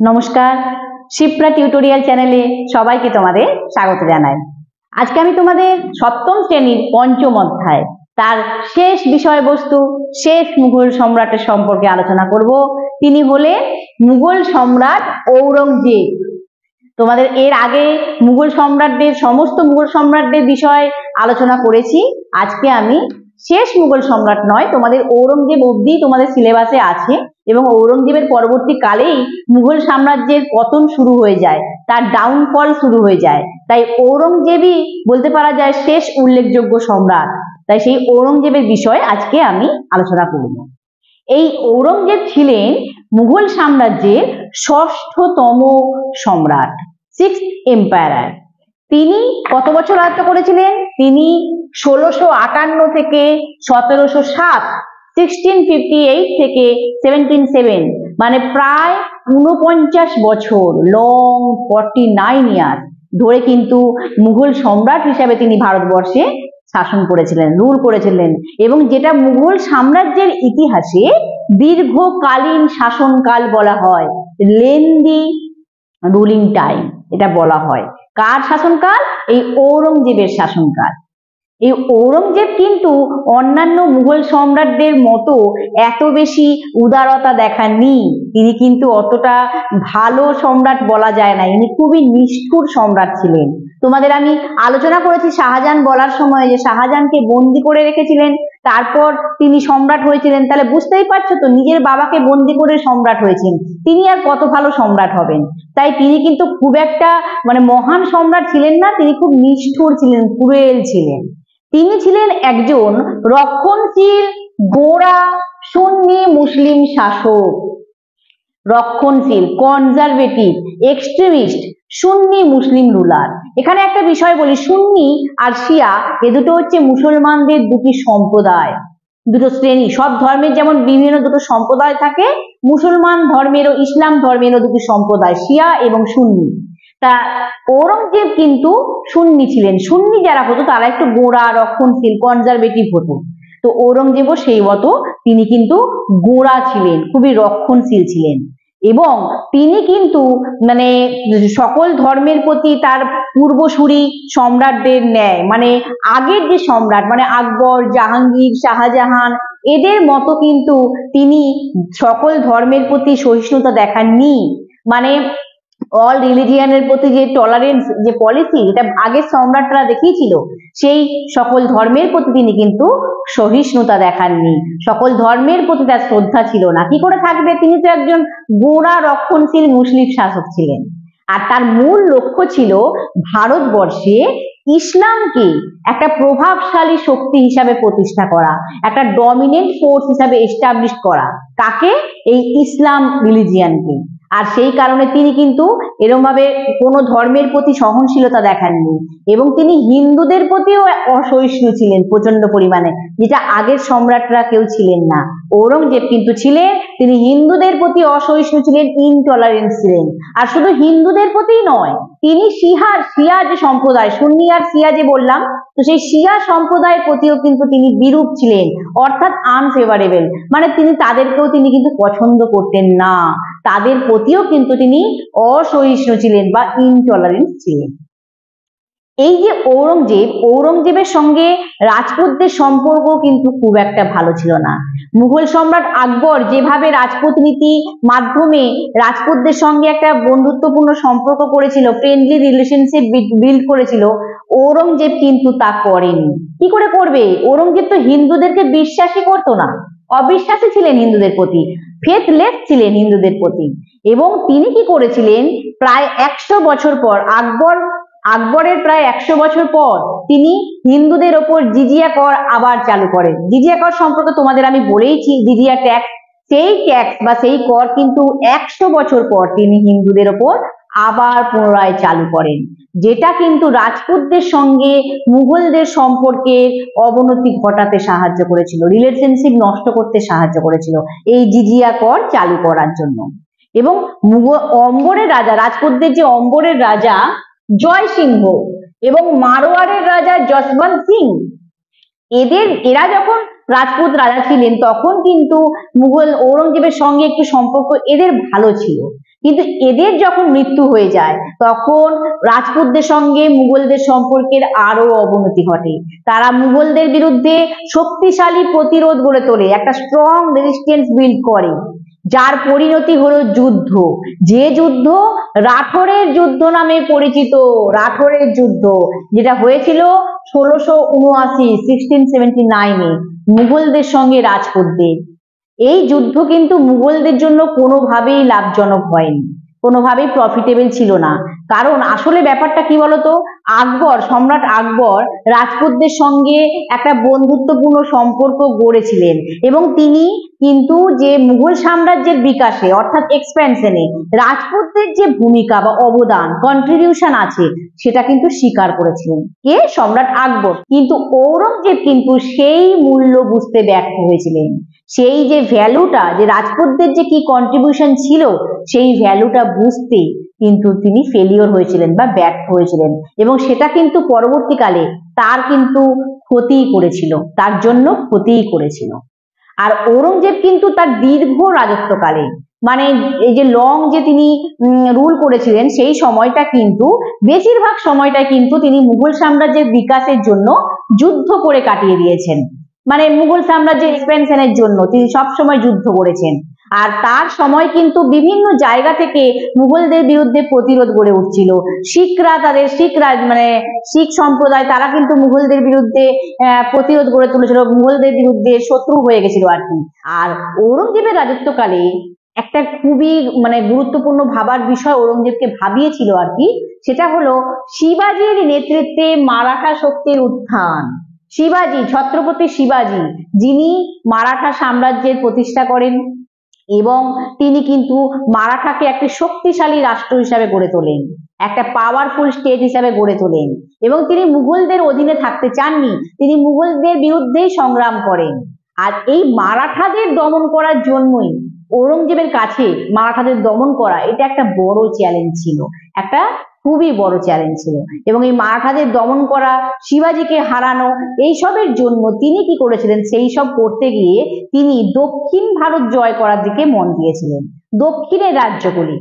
নমস্কার, শিপ্রা টিউটোরিয়াল চ্যানেলে সবাইকে তোমাদের স্বাগত জানাই। আজকে আমি তোমাদের সপ্তম শ্রেণীর পঞ্চম অধ্যায় তার শেষ বিষয়বস্তু শেষ মুঘল সম্রাটের সম্পর্কে আলোচনা করব। তিনি হলেন মুঘল সম্রাট ঔরঙ্গজেব। তোমাদের এর আগে সমস্ত মুঘল সম্রাটদের বিষয়ে আলোচনা করেছি। আজকে আমি শেষ মুঘল সম্রাট নয়, তোমাদের ঔরঙ্গজেব অবধি তোমাদের সিলেবাসে আছে এবং ঔরঙ্গজেবের পরবর্তীকালেই মুঘল সাম্রাজ্যের পতন শুরু হয়ে যায়, তার ডাউনফল শুরু হয়ে যায়। তাই ঔরঙ্গজেবই বলতে পারা যায় শেষ উল্লেখযোগ্য সম্রাট। তাই সেই ঔরঙ্গজেবের বিষয়ে আজকে আমি আলোচনা করব। এই ঔরঙ্গজেব ছিলেন মুঘল সাম্রাজ্যের ষষ্ঠতম সম্রাট, সিক্সথ এম্পায়ার। তিনি কত বছর রাজত্ব করেছিলেন? তিনি 1658 থেকে 1707, 1658 থেকে 1707, মানে প্রায় 49 বছর, লং 49 ইয়ার্স ধরে কিন্তু মুঘল সম্রাট হিসাবে তিনি ভারতবর্ষে শাসন করেছিলেন, রুল করেছিলেন। এবং যেটা মুঘল সাম্রাজ্যের ইতিহাসে দীর্ঘকালীন শাসনকাল বলা হয়, লেন্দি রুলিং টাইম এটা বলা হয়। কার শাসনকাল? এই ঔরঙ্গজেবের শাসনকাল। এই ঔরঙ্গজেব কিন্তু অন্যান্য মুঘল সম্রাটদের মতো এত বেশি উদারতা দেখাননি। তিনি কিন্তু অতটা ভালো সম্রাট বলা যায় না, ইনি খুবই নিষ্ঠুর সম্রাট ছিলেন। তোমাদের আমি আলোচনা করেছি শাহজাহান বলার সময় যে শাহজাহানকে বন্দি করে রেখেছিলেন, তারপর তিনি সম্রাট হয়েছিলেন। তাহলে বুঝতেই পারছো তো, নিজের বাবাকে বন্দি করে সম্রাট হয়েছেন, তিনি আর কত ভালো সম্রাট হবেন। তাই তিনি কিন্তু খুব একটা মহান সম্রাট ছিলেন না, তিনি খুব নিষ্ঠুর ছিলেন, ক্রুয়েল ছিলেন। তিনি ছিলেন একজন রক্ষণশীল গোঁড়া সুন্নি মুসলিম শাসক। রক্ষণশীল, কনজারভেটিভ, এক্সট্রিমিস্ট, সুন্নি মুসলিম রুলার। এখানে একটা বিষয় বলি, সুন্নি আর শিয়া এ দুটো হচ্ছে মুসলমানদের দুটি সম্প্রদায়, দুটো শ্রেণী। সব ধর্মের যেমন বিভিন্ন দুটো সম্প্রদায় থাকে, মুসলমান ধর্মেরও ইসলাম ধর্মেরও দুটি সম্প্রদায়, শিয়া এবং সুন্নি। তা ঔরঙ্গজেব কিন্তু সুন্নি ছিলেন। সুন্নি যারা হতো তারা একটু গোঁড়া, রক্ষণশীল, কনজারভেটিভ হতো। তো ঔরঙ্গজেবও সেই মতো তিনি কিন্তু গোঁড়া ছিলেন, খুবই রক্ষণশীল ছিলেন। এবং তিনি কিন্তু সকল ধর্মের প্রতি তার পূর্বসূরি সম্রাটদের ন্যায়, আগের যে সম্রাট আকবর, জাহাঙ্গীর, শাহজাহান, এদের মতো কিন্তু তিনি সকল ধর্মের প্রতি সহিষ্ণুতা দেখাননি। অল রিলিজিয়ানের প্রতি যে টলারেন্স, যে পলিসি, এটা আগের সম্রাটরা দেখিয়েছিল, সেই সকল ধর্মের প্রতি তিনি কিন্তু সহিষ্ণুতা দেখাননি। সকল ধর্মের প্রতি তার শ্রদ্ধা ছিল না। কি করে থাকবে? তিনি তো একজন গোঁড়া রক্ষণশীল মুসলিম শাসক ছিলেন। আর তার মূল লক্ষ্য ছিল ভারতবর্ষে ইসলামকে একটা প্রভাবশালী শক্তি হিসাবে প্রতিষ্ঠা করা, একটা ডমিনেন্ট ফোর্স হিসাবে এস্টাবলিশ করা। কাকে? এই ইসলাম রিলিজিয়ানকে। আর সেই কারণে তিনি কিন্তু এরকম ভাবে কোনো ধর্মের প্রতি সহনশীলতা দেখাননি। এবং তিনি হিন্দুদের প্রতিও অসহিষ্ণু ছিলেন প্রচন্ড পরিমাণে, যেটা আগের সম্রাটরা কেউ ছিলেন না। ঔরঙ্গজেব কিন্তু ছিলেন, তিনি হিন্দুদের প্রতি অসহিষ্ণু ছিলেন, ইনটলারেন্ট ছিলেন। আর শুধু হিন্দুদের প্রতিই নয়, তিনি শিয়া যে সম্প্রদায়, সুন্নি আর শিয়া যে বললাম, তো সেই শিয়া সম্প্রদায়ের প্রতিও কিন্তু তিনি বিরূপ ছিলেন, অর্থাৎ আনফেভারেবল। তিনি তাদেরকেও তিনি কিন্তু পছন্দ করতেন না, তাদের প্রতিও কিন্তু তিনি অসহিষ্ণু ছিলেন বা ইনটলারেন্ট ছিলেন। এই যে ঔরঙ্গজেবের সঙ্গে রাজপুতদের সম্পর্ক কিন্তু খুব একটা ভালো ছিল না। মুঘল সম্রাট আকবর যেভাবে রাজপুত নীতি মাধ্যমে রাজপুতদের সঙ্গে একটা বন্ধুত্বপূর্ণ সম্পর্ক করেছিল, ফ্রেন্ডলি রিলেশনশিপ বিল্ড করেছিল, ঔরঙ্গজেব কিন্তু তা করেনি। কি করে করবে? ঔরঙ্গজেব তো হিন্দুদেরকে বিশ্বাসই করতো না, অবিশ্বাসী ছিলেন হিন্দুদের প্রতি, ফেথলেস ছিলেন হিন্দুদের প্রতি। এবং তিনি কি করেছিলেন, প্রায় 100 বছর পর, আকবরের প্রায় 100 বছর পর তিনি হিন্দুদের ওপর জিজিয়া কর আবার চালু করেন। জিজিয়া কর সম্পর্কে তোমাদের আমি বলেইছি, জিজিয়া ট্যাক্স। সেই ট্যাক্স বা সেই কর কিন্তু 100 বছর পর তিনি হিন্দুদের ওপর আবার পুনরায় চালু করেন, যেটা কিন্তু রাজপুতদের সঙ্গে মুঘলদের সম্পর্কের অবনতি ঘটাতে সাহায্য করেছিল, রিলেশনশিপ নষ্ট করতে সাহায্য করেছিল এই জিজিয়া কর চালু করার জন্য। এবং অম্বরের রাজা, রাজপুতদের যে অম্বরের রাজা জয় সিংহ এবং মারোয়ারের রাজা যশবন্ত সিং, এরা যখন রাজপুত রাজা ছিলেন তখন কিন্তু মুঘল ঔরঙ্গজেবের সঙ্গে একটি সম্পর্ক এদের ভালো ছিল, কিন্তু এদের যখন মৃত্যু হয়ে যায় তখন রাজপুতদের সঙ্গে মুঘলদের সম্পর্কের আরো অবনতি ঘটে। তারা মুঘলদের বিরুদ্ধে শক্তিশালী প্রতিরোধ গড়ে তোলে, একটা স্ট্রং রেজিস্ট্যান্স বিল্ড করে, যার পরিণতি হলো যুদ্ধ, যে যুদ্ধ রাঠোরের যুদ্ধ নামে পরিচিত। রাঠোরের যুদ্ধ যেটা হয়েছিল 1679 মুঘলদের সঙ্গে রাজপুতদের। এই যুদ্ধ কিন্তু মুঘলদের জন্য কোনোভাবেই লাভজনক হয়নি, কোনোভাবেই প্রফিটেবল ছিল না। কারণ আসলে ব্যাপারটা কি বলতো, আকবর, সম্রাট আকবর রাজপুতদের সঙ্গে একটা বন্ধুত্বপূর্ণ সম্পর্ক গড়েছিলেন এবং তিনি কিন্তু যে মুঘল সাম্রাজ্যের বিকাশে অর্থাৎ এক্সপ্যানশনে রাজপুতদের যে ভূমিকা বা অবদান কন্ট্রিবিউশন আছে সেটা কিন্তু স্বীকার করেছিলেন কে, সম্রাট আকবর। কিন্তু ঔরঙ্গজেব কিন্তু সেই মূল্য বুঝতে ব্যর্থ হয়েছিলেন। সেই যে ভ্যালুটা, যে রাজপুতদের যে কি কন্ট্রিবিউশন ছিল সেই ভ্যালুটা বুঝতে কিন্তু তিনি ফেলিওর হয়েছিলেন বা ব্যর্থ হয়েছিলেন, এবং সেটা কিন্তু পরবর্তীকালে তার কিন্তু ক্ষতিই করেছিল, তার জন্য ক্ষতিই করেছিল। আর ঔরঙ্গজেব কিন্তু তার দীর্ঘ রাজত্বকালে, মানে এই যে লং যে তিনি রুল করেছিলেন সেই সময়টা কিন্তু বেশিরভাগ সময়টা কিন্তু তিনি মুঘল সাম্রাজ্যের বিকাশের জন্য যুদ্ধ করে কাটিয়ে দিয়েছেন। মানে মুঘল সাম্রাজ্যের এক্সপেনশনের জন্য তিনি সবসময় যুদ্ধ করেছেন। আর তার সময় কিন্তু বিভিন্ন জায়গা থেকে মুঘলদের বিরুদ্ধে প্রতিরোধ গড়ে উঠছিল। শিখরা, তাদের মানে শিখ সম্প্রদায়, তারা কিন্তু মুঘলদের বিরুদ্ধে প্রতিরোধ গড়ে তুলেছিল, মুঘলদের বিরুদ্ধে শত্রু হয়ে গেছিল আর কি। আর ঔরঙ্গজেবের রাজত্বকালে একটা খুবই মানে গুরুত্বপূর্ণ ভাবার বিষয় ঔরঙ্গজেবকে ভাবিয়েছিল আর কি, সেটা হলো শিবাজির নেতৃত্বে মারাঠা শক্তির উত্থান। শিবাজি, ছত্রপতি শিবাজি, যিনি মারাঠা সাম্রাজ্যের প্রতিষ্ঠা করেন এবং তিনি কিন্তু মারাঠাকে একটি শক্তিশালী রাষ্ট্র হিসাবে গড়ে তোলেন, একটা পাওয়ারফুল স্টেট হিসাবে গড়ে তোলেন, এবং তিনি মুঘলদের অধীনে থাকতে চাননি, তিনি মুঘলদের বিরুদ্ধেই সংগ্রাম করেন। আর এই মারাঠাদের দমন করার জন্যই ঔরঙ্গজেবের কাছে মারাঠাদের দমন করা এটা একটা বড় চ্যালেঞ্জ ছিল, একটা খুবই বড় চ্যালেঞ্জ ছিল। এবং এই মারাঠাদের দমন করা, শিবাজিকে হারানো, এইসবের জন্য তিনি কি করেছিলেন, সেই সব করতে গিয়ে তিনি দক্ষিণ ভারত জয় করার দিকে মন দিয়েছিলেন। দক্ষিণের রাজ্যগুলি,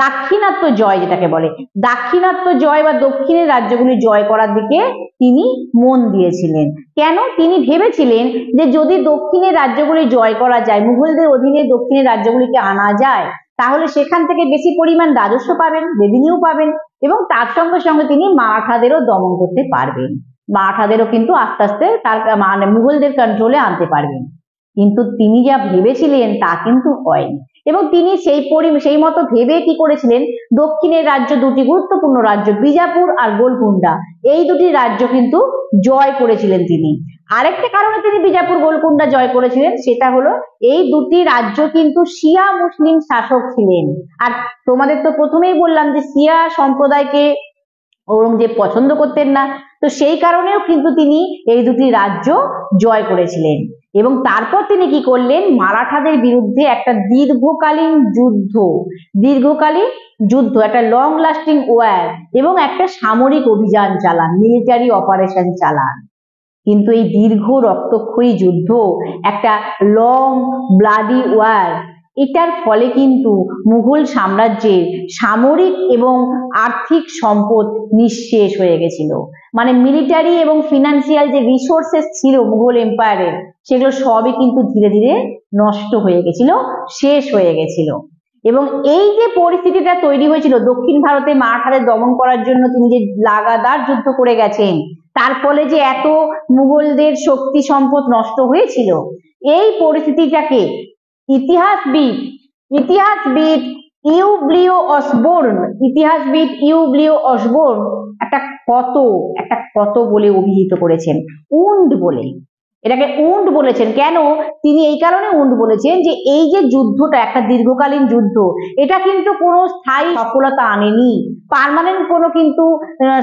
দাক্ষিণাত্য জয় যেটাকে বলে, দাক্ষিণাত্য জয় বা দক্ষিণের রাজ্যগুলি জয় করার দিকে তিনি মন দিয়েছিলেন। কেন? তিনি ভেবেছিলেন যে যদি দক্ষিণের রাজ্যগুলি জয় করা যায়, মুঘলদের অধীনে দক্ষিণের রাজ্যগুলিকে আনা যায়, তাহলে সেখান থেকে বেশি পরিমাণ রাজস্ব পাবেন, রেভিনিউ পাবেন, এবং তার সঙ্গে সঙ্গে তিনি মারাঠাদেরও দমন করতে পারবেন, মারাঠাদেরও কিন্তু আস্তে আস্তে তার মানে মুঘলদের কন্ট্রোলে আনতে পারবেন। কিন্তু তিনি যা ভেবেছিলেন তা কিন্তু হয়নি, এবং তিনি সেই মতো ভেবে কি করেছিলেন, দক্ষিণের রাজ্য, দুটি গুরুত্বপূর্ণ রাজ্য বিজাপুর আর গোলকুন্ডা, এই দুটি রাজ্য কিন্তু জয় করেছিলেন তিনি। আরেকটা কারণে তিনি বিজাপুর গোলকুন্ডা জয় করেছিলেন, সেটা হলো এই দুটি রাজ্য কিন্তু শিয়া মুসলিম শাসক ছিলেন। আর তোমাদের তো প্রথমেই বললাম যে শিয়া সম্প্রদায়কে ঔরঙ্গজেব পছন্দ করতেন না, তো সেই কারণেও কিন্তু তিনি এই দুটি রাজ্য জয় করেছিলেন। এবং তারপর তিনি কি করলেন, মারাঠাদের বিরুদ্ধে একটা দীর্ঘকালীন যুদ্ধ, একটা লং লাস্টিং ওয়ার এবং একটা সামরিক অভিযান চালান, মিলিটারি অপারেশন চালান। কিন্তু এই দীর্ঘ রক্তক্ষয়ী যুদ্ধ, একটা লং ব্লাডি ওয়ার, এটার ফলে কিন্তু মুঘল সাম্রাজ্যের সামরিক এবং আর্থিক সম্পদ নিঃশেষ হয়ে গেছিল। মানে মিলিটারি এবং ফিনান্সিয়াল যে রিসোর্সেস ছিল মুঘল এম্পায়ারের, সেগুলো সবই কিন্তু ধীরে ধীরে নষ্ট হয়ে গেছিল, শেষ হয়ে গেছিল। এবং এই যে পরিস্থিতিটা তৈরি হয়েছিল, দক্ষিণ ভারতে মারাঠাদের দমন করার জন্য তিনি যে লাগাতার যুদ্ধ করে গেছেন, তার ফলে যে এত মুঘলদের শক্তি সম্পদ নষ্ট হয়েছিল, এই পরিস্থিতিটাকে ইতিহাসবিদ ইউব্লিও অসবোর্ন একটা ক্ষত বলে অভিহিত করেছেন, উন্ড বলে। এটাকে উন্ড বলেছেন। কেন? তিনি এই কারণে উন্ড বলেছেন যে এই যে যুদ্ধটা, একটা দীর্ঘকালীন যুদ্ধ, এটা কিন্তু কোনো স্থায়ী সফলতা আনেনি, পার্মানেন্ট কোনো কিন্তু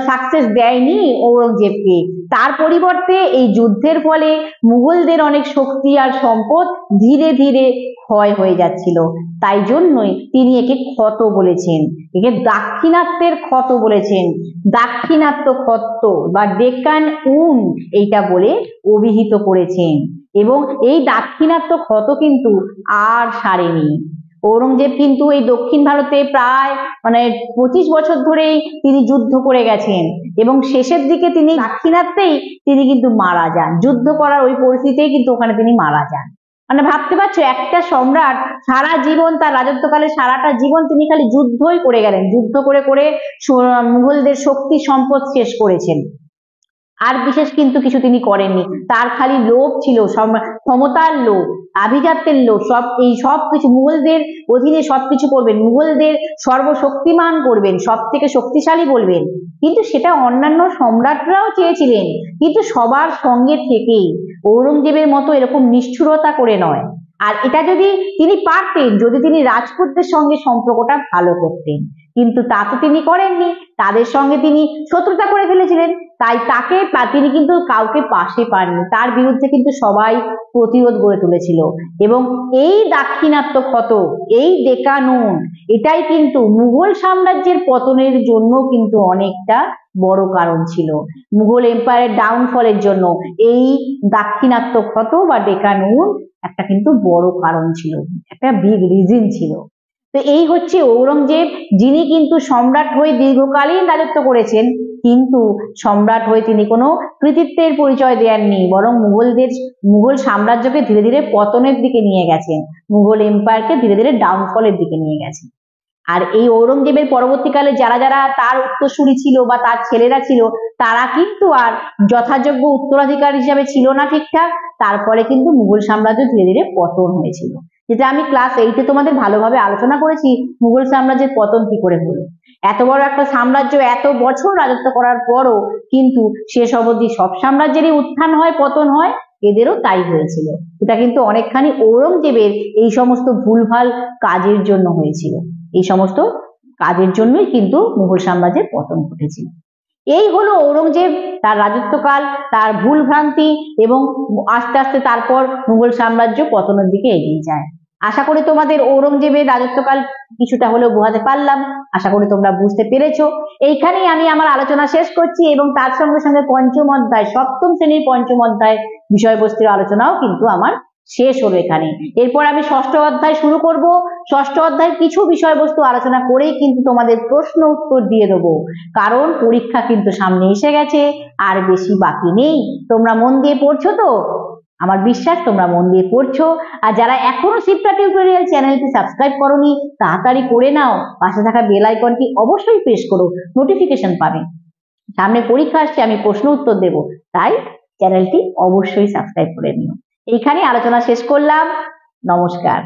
সাকসেস দেয়নি ঔরঙ্গজেবকে। তার পরিবর্তে এই যুদ্ধের ফলে মুঘলদের অনেক শক্তি আর সম্পদ ধীরে ধীরে ক্ষয় হয়ে যাচ্ছিল। তাই জন্যই তিনি একে ক্ষত বলেছেন, একে দাক্ষিণাত্যের ক্ষত বলেছেন। দাক্ষিণাত্য ক্ষত বা ডেকান উন্ড এইটা বলে অভিহিত করেছেন। এবং এই দাক্ষিণাত্য ক্ষত কিন্তু আর সারেনি। ঔরঙ্গজেব কিন্তু এই দক্ষিণ ভারতে প্রায় 25 বছর ধরেই তিনি যুদ্ধ করে গেছেন এবং শেষের দিকে তিনি দাক্ষিণাত্যেই তিনি কিন্তু মারা যান। যুদ্ধ করার ওই পরিস্থিতিতেই কিন্তু ওখানে তিনি মারা যান। ভাবতে পারছো, একটা সম্রাট সারা জীবন, তার রাজত্বকালে সারাটা জীবন তিনি খালি যুদ্ধই করে গেলেন, যুদ্ধ করে করে মুঘলদের শক্তি সম্পদ শেষ করেছেন, আর বিশেষ কিন্তু কিছু তিনি করেননি। তার খালি লোভ ছিল, ক্ষমতার লোভ, আভিজাত্যের লোভ, সবকিছু মুঘলদের অধীনে সবকিছু করবেন, মুঘলদের সর্বশক্তিমান করবেন, সব থেকে শক্তিশালী বলবেন। কিন্তু সেটা অন্যান্য সম্রাটরাও চেয়েছিলেন, কিন্তু সবার সঙ্গে থেকেই, ঔরঙ্গজেবের মতো এরকম নিষ্ঠুরতা করে নয়। আর এটা যদি তিনি পারতেন, যদি তিনি রাজপুতদের সঙ্গে সম্পর্কটা ভালো করতেন, কিন্তু তা তো তিনি করেননি, তাদের সঙ্গে তিনি শত্রুতা করে ফেলেছিলেন। তাই তিনি কিন্তু কাউকে পাশে পাননি, তার বিরুদ্ধে কিন্তু সবাই প্রতিরোধ গড়ে তুলেছিল। এবং এই দাক্ষিণাত্য ক্ষত, এই ডেকানুন, এটাই কিন্তু মুঘল সাম্রাজ্যের পতনের জন্য কিন্তু অনেকটা বড় কারণ ছিল। মুঘল এম্পায়ারের ডাউনফলের জন্য এই দাক্ষিণাত্য ক্ষত বা ডেকানুন একটা কিন্তু বড় কারণ ছিল, একটা বিগ রিজন ছিল। তো এই হচ্ছে ঔরঙ্গজেব, যিনি কিন্তু সম্রাট হয়ে দীর্ঘকালীন রাজত্ব করেছেন, কিন্তু সম্রাট হয়ে তিনি কোনো কৃতিত্বের পরিচয় দেননি, বরং মুঘল সাম্রাজ্যকে ধীরে ধীরে পতনের দিকে নিয়ে গেছেন, মুঘল এম্পায়ারকে ধীরে ধীরে ডাউনফলের দিকে নিয়ে গেছেন। আর এই ঔরঙ্গজেবের পরবর্তীকালে যারা যারা তার উত্তরসূরি ছিল বা তার ছেলেরা ছিল, তারা কিন্তু আর যথাযোগ্য উত্তরাধিকার হিসাবে ছিল না ঠিকঠাক। তারপরে কিন্তু মুঘল সাম্রাজ্য ধীরে ধীরে পতন হয়েছিল, যেটা আমি ক্লাস 8-এ তোমাদের ভালোভাবে আলোচনা করেছি, মুঘল সাম্রাজ্যের পতন কি করে হলো। এত বড় একটা সাম্রাজ্য এত বছর রাজত্ব করার পরও কিন্তু শেষ অবধি সব সাম্রাজ্যেরই উত্থান হয়, পতন হয়, এদেরও তাই হয়েছিল। এটা কিন্তু অনেকখানি ঔরঙ্গজেবের এই সমস্ত ভুলভাল কাজের জন্য হয়েছিল, এই সমস্ত কাজের জন্যই কিন্তু মুঘল সাম্রাজ্যের পতন ঘটেছিল। এই হলো ঔরঙ্গজেব, তার রাজত্বকাল, তার ভুল ভ্রান্তি, এবং আস্তে আস্তে তারপর মুঘল সাম্রাজ্য পতনের দিকে এগিয়ে যায়। আশা করি তোমাদের ঔরঙ্গজেবের রাজত্বকাল কিছুটা হলেও বোঝাতে পারলাম, আশা করি তোমরা বুঝতে পেরেছো। এইখানেই আমি আমার আলোচনা শেষ করছি, এবং তার সঙ্গে সঙ্গে পঞ্চম অধ্যায়, সপ্তম শ্রেণীর পঞ্চম অধ্যায় বিষয়বস্তুর আলোচনাও কিন্তু আমার শেষ হলো এখানে। এরপর আমি ষষ্ঠ অধ্যায় শুরু করব। ষষ্ঠ অধ্যায়ের কিছু বিষয়বস্তু আলোচনা করেই কিন্তু তোমাদের প্রশ্ন উত্তর দিয়ে দেবো, কারণ পরীক্ষা কিন্তু সামনে এসে গেছে, আর বেশি বাকি নেই। তোমরা মন দিয়ে পড়ছো তো? আমার বিশ্বাস তোমরা মন দিয়ে পড়ছো। আর যারা এখনো শিপ্রা টিউটোরিয়াল চ্যানেলটি সাবস্ক্রাইব করোনি, তাড়াতাড়ি করে নাও, পাশে থাকা বেল আইকনটি অবশ্যই প্রেস করো, নোটিফিকেশন পাবে। সামনে পরীক্ষা আসছে, আমি প্রশ্ন উত্তর দেব, তাই চ্যানেলটি অবশ্যই সাবস্ক্রাইব করে নিও। এইখানে আলোচনা শেষ করলাম। নমস্কার।